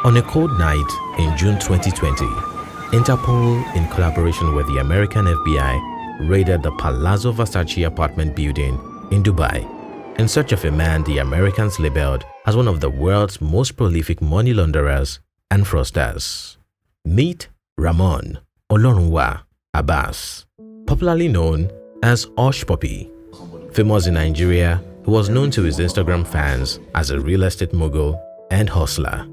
On a cold night in June 2020, Interpol, in collaboration with the American FBI, raided the Palazzo Versace apartment building in Dubai in search of a man the Americans labeled as one of the world's most prolific money launderers and fraudsters. Meet Ramon Olorunwa Abbas, popularly known as Hushpuppi. Famous in Nigeria, he was known to his Instagram fans as a real estate mogul and hustler.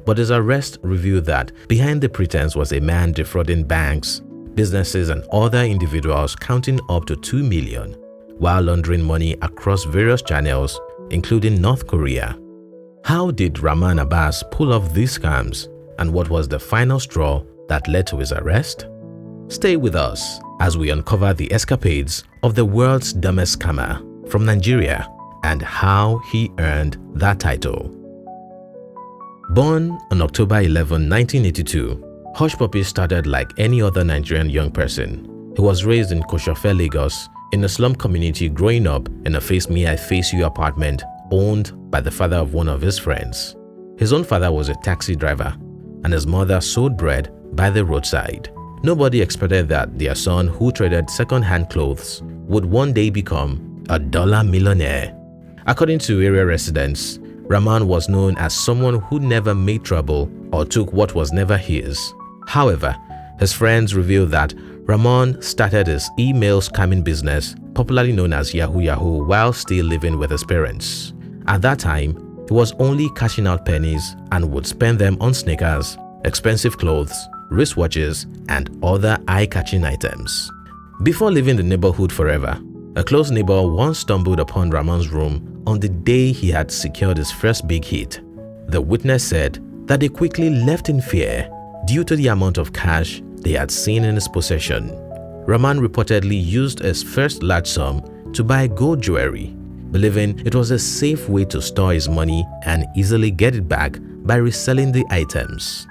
But his arrest revealed that behind the pretense was a man defrauding banks, businesses and other individuals counting up to 2 million while laundering money across various channels, including North Korea. How did Ramon Abbas pull off these scams, and what was the final straw that led to his arrest? Stay with us as we uncover the escapades of the world's dumbest scammer from Nigeria and how he earned that title. Born on October 11, 1982, Hushpuppi started like any other Nigerian young person. He was raised in Koshofe, Lagos, in a slum community, growing up in a Face Me I Face You apartment owned by the father of one of his friends. His own father was a taxi driver, and his mother sold bread by the roadside. Nobody expected that their son, who traded second-hand clothes, would one day become a dollar millionaire. According to area residents, Ramon was known as someone who never made trouble or took what was never his. However, his friends revealed that Ramon started his email scamming business, popularly known as Yahoo Yahoo, while still living with his parents. At that time, he was only cashing out pennies and would spend them on sneakers, expensive clothes, wristwatches, and other eye-catching items. Before leaving the neighborhood forever, a close neighbor once stumbled upon Ramon's room on the day he had secured his first big hit. The witness said that they quickly left in fear due to the amount of cash they had seen in his possession. Ramon reportedly used his first large sum to buy gold jewelry, believing it was a safe way to store his money and easily get it back by reselling the items.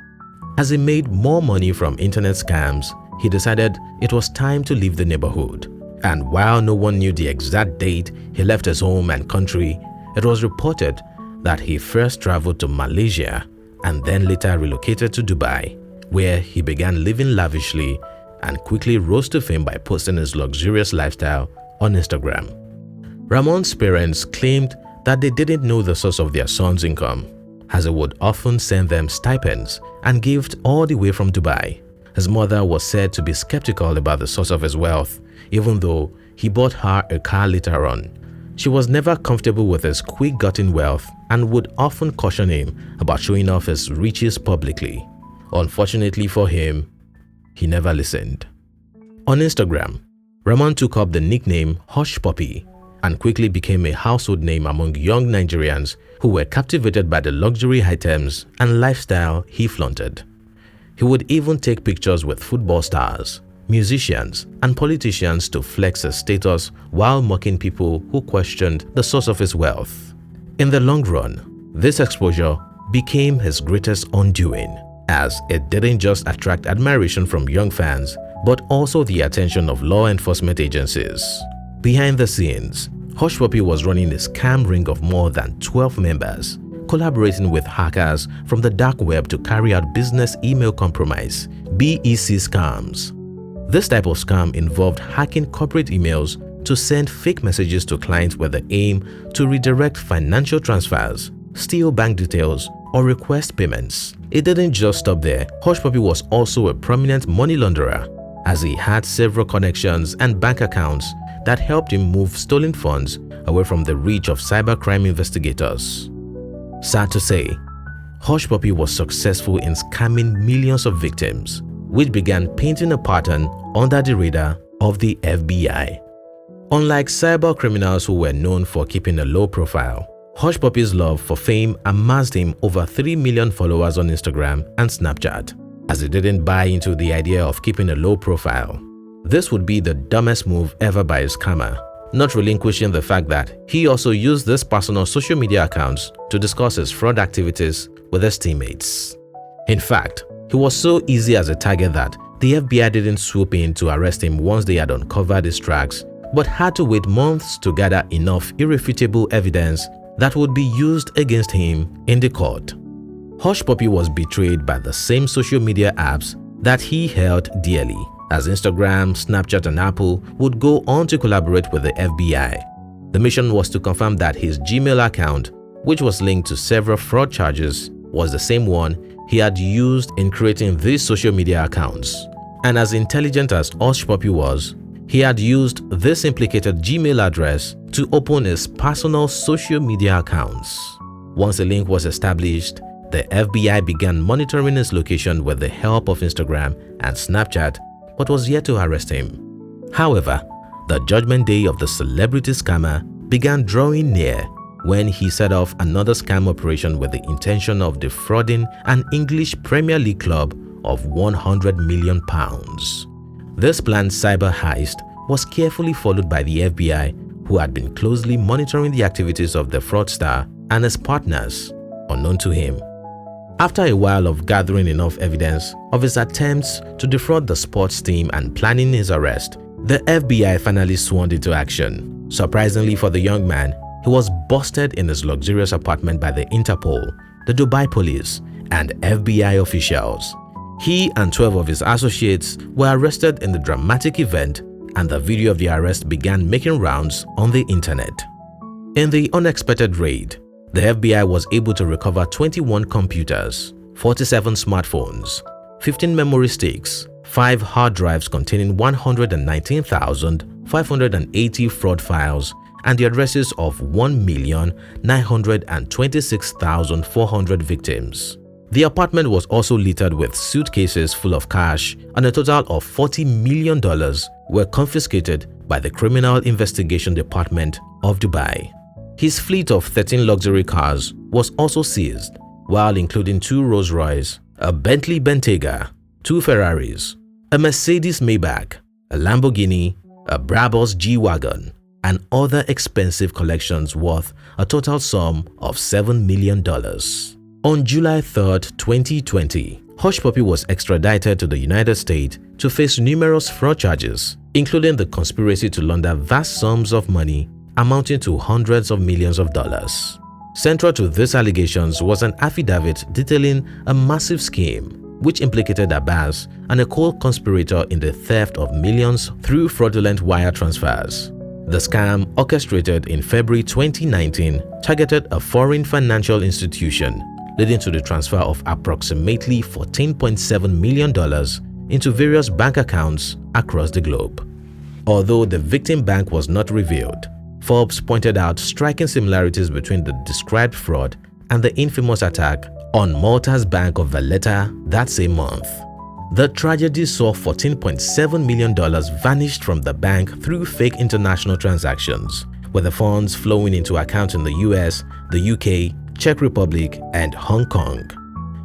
As he made more money from internet scams, he decided it was time to leave the neighborhood. And while no one knew the exact date he left his home and country, it was reported that he first traveled to Malaysia and then later relocated to Dubai, where he began living lavishly and quickly rose to fame by posting his luxurious lifestyle on Instagram. Ramon's parents claimed that they didn't know the source of their son's income, as he would often send them stipends and gifts all the way from Dubai. His mother was said to be skeptical about the source of his wealth, even though he bought her a car later on. She was never comfortable with his quick-gotten wealth and would often caution him about showing off his riches publicly. Unfortunately for him, he never listened. On Instagram, Ramon took up the nickname Hushpuppi and quickly became a household name among young Nigerians who were captivated by the luxury items and lifestyle he flaunted. He would even take pictures with football stars, musicians, and politicians to flex his status while mocking people who questioned the source of his wealth. In the long run, this exposure became his greatest undoing, as it didn't just attract admiration from young fans, but also the attention of law enforcement agencies. Behind the scenes, Hushpuppi was running a scam ring of more than 12 members, collaborating with hackers from the dark web to carry out business email compromise (BEC) scams. This type of scam involved hacking corporate emails to send fake messages to clients with the aim to redirect financial transfers, steal bank details, or request payments. It didn't just stop there. Hushpuppi was also a prominent money launderer, as he had several connections and bank accounts that helped him move stolen funds away from the reach of cybercrime investigators. Sad to say, Hushpuppi was successful in scamming millions of victims, which began painting a pattern under the radar of the FBI. Unlike cyber criminals who were known for keeping a low profile, Hushpuppi's love for fame amassed him over 3 million followers on Instagram and Snapchat, as he didn't buy into the idea of keeping a low profile. This would be the dumbest move ever by a scammer, not relinquishing the fact that he also used his personal social media accounts to discuss his fraud activities with his teammates. In fact, he was so easy as a target that the FBI didn't swoop in to arrest him once they had uncovered his tracks, but had to wait months to gather enough irrefutable evidence that would be used against him in the court. Hushpuppi was betrayed by the same social media apps that he held dearly, as Instagram, Snapchat and Apple would go on to collaborate with the FBI. The mission was to confirm that his Gmail account, which was linked to several fraud charges, was the same one he had used in creating these social media accounts. And as intelligent as Hushpuppi was, he had used this implicated Gmail address to open his personal social media accounts. Once a link was established, the FBI began monitoring his location with the help of Instagram and Snapchat, but was yet to arrest him. However, the judgment day of the celebrity scammer began drawing near when he set off another scam operation with the intention of defrauding an English Premier League club of £100 million. This planned cyber heist was carefully followed by the FBI, who had been closely monitoring the activities of the fraudster and his partners, unknown to him. After a while of gathering enough evidence of his attempts to defraud the sports team and planning his arrest, the FBI finally swarmed into action. Surprisingly for the young man, he was busted in his luxurious apartment by the Interpol, the Dubai police, and FBI officials. He and 12 of his associates were arrested in the dramatic event, and the video of the arrest began making rounds on the internet. In the unexpected raid, the FBI was able to recover 21 computers, 47 smartphones, 15 memory sticks, 5 hard drives containing 119,580 fraud files, and the addresses of 1,926,400 victims. The apartment was also littered with suitcases full of cash, and a total of $40 million were confiscated by the Criminal Investigation Department of Dubai. His fleet of 13 luxury cars was also seized, while including 2 Rolls-Royce, a Bentley Bentayga, 2 Ferraris, a Mercedes Maybach, a Lamborghini, a Brabus G-Wagon, and other expensive collections worth a total sum of $7 million. On July 3, 2020, Hushpuppi was extradited to the United States to face numerous fraud charges, including the conspiracy to launder vast sums of money amounting to hundreds of millions of dollars. Central to these allegations was an affidavit detailing a massive scheme which implicated Abbas and a co-conspirator in the theft of millions through fraudulent wire transfers. The scam, orchestrated in February 2019, targeted a foreign financial institution, leading to the transfer of approximately $14.7 million into various bank accounts across the globe. Although the victim bank was not revealed, Forbes pointed out striking similarities between the described fraud and the infamous attack on Malta's Bank of Valletta that same month. The tragedy saw $14.7 million vanished from the bank through fake international transactions, with the funds flowing into accounts in the US, the UK, Czech Republic, and Hong Kong.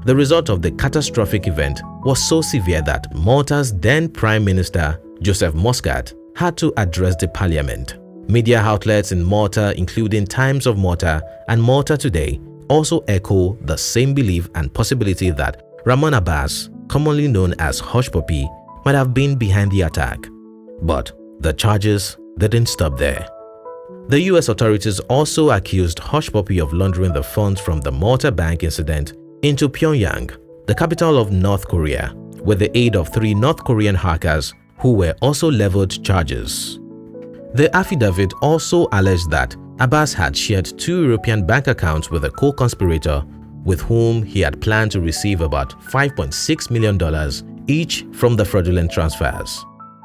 The result of the catastrophic event was so severe that Malta's then Prime Minister, Joseph Muscat, had to address the parliament. Media outlets in Malta, including Times of Malta and Malta Today, also echo the same belief and possibility that Ramon Abbas, commonly known as Hushpuppi, might have been behind the attack. But the charges didn't stop there. The US authorities also accused Hushpuppi of laundering the funds from the Malta Bank incident into Pyongyang, the capital of North Korea, with the aid of 3 North Korean hackers who were also leveled charges. The affidavit also alleged that Abbas had shared 2 European bank accounts with a co-conspirator with whom he had planned to receive about $5.6 million each from the fraudulent transfers.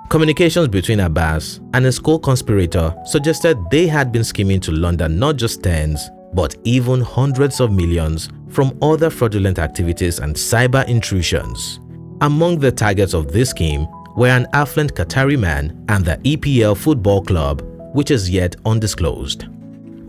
Communications between Abbas and his co-conspirator suggested they had been scheming to launder not just tens, but even hundreds of millions from other fraudulent activities and cyber intrusions. Among the targets of this scheme were an affluent Qatari man and the EPL football club, which is yet undisclosed.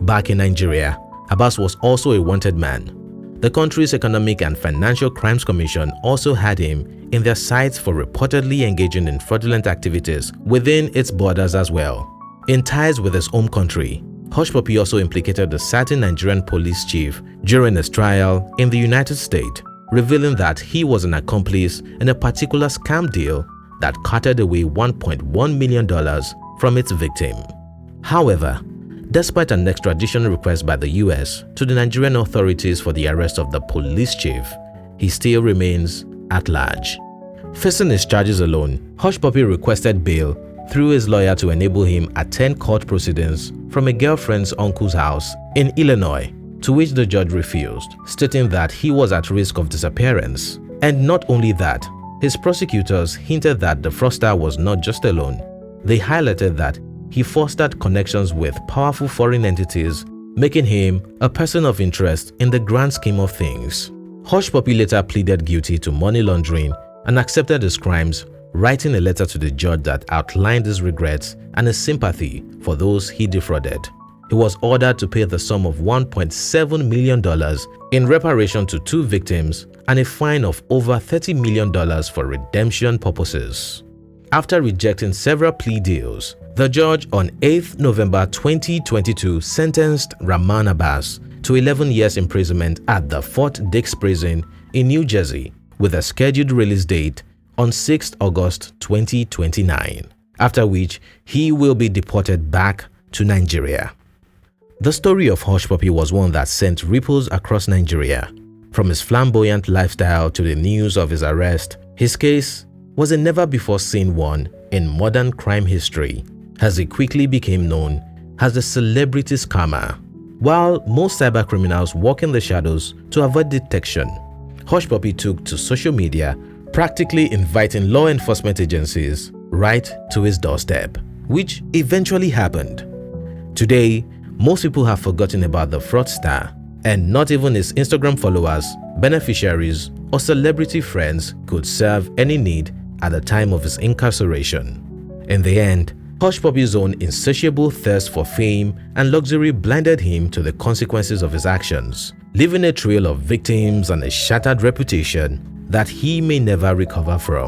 Back in Nigeria, Abbas was also a wanted man. The country's Economic and Financial Crimes Commission also had him in their sights for reportedly engaging in fraudulent activities within its borders as well. In ties with his home country, Hushpuppi also implicated a certain Nigerian police chief during his trial in the United States, revealing that he was an accomplice in a particular scam deal that carted away $1.1 million from its victim. However, Despite an extradition request by the US to the Nigerian authorities for the arrest of the police chief, he still remains at large. Facing his charges alone, Hushpuppi requested bail through his lawyer to enable him attend court proceedings from a girlfriend's uncle's house in Illinois, to which the judge refused, stating that he was at risk of disappearance. And not only that, his prosecutors hinted that the fraudster was not just alone. They highlighted that he fostered connections with powerful foreign entities, making him a person of interest in the grand scheme of things. Hushpuppi later pleaded guilty to money laundering and accepted his crimes, writing a letter to the judge that outlined his regrets and his sympathy for those he defrauded. He was ordered to pay the sum of $1.7 million in reparation to 2 victims and a fine of over $30 million for redemption purposes. After rejecting several plea deals, the judge on 8 November 2022 sentenced Rahman Abbas to 11 years imprisonment at the Fort Dix prison in New Jersey, with a scheduled release date on 6 August 2029, after which he will be deported back to Nigeria. The story of Hushpuppi was one that sent ripples across Nigeria. From his flamboyant lifestyle to the news of his arrest, his case was a never-before-seen one in modern crime history, as he quickly became known as the celebrity scammer. While most cybercriminals walk in the shadows to avoid detection, Hushpuppi took to social media, practically inviting law enforcement agencies right to his doorstep, which eventually happened. Today, most people have forgotten about the fraudster, and not even his Instagram followers, beneficiaries, or celebrity friends could serve any need at the time of his incarceration. In the end, Hushpuppi's own insatiable thirst for fame and luxury blinded him to the consequences of his actions, leaving a trail of victims and a shattered reputation that he may never recover from.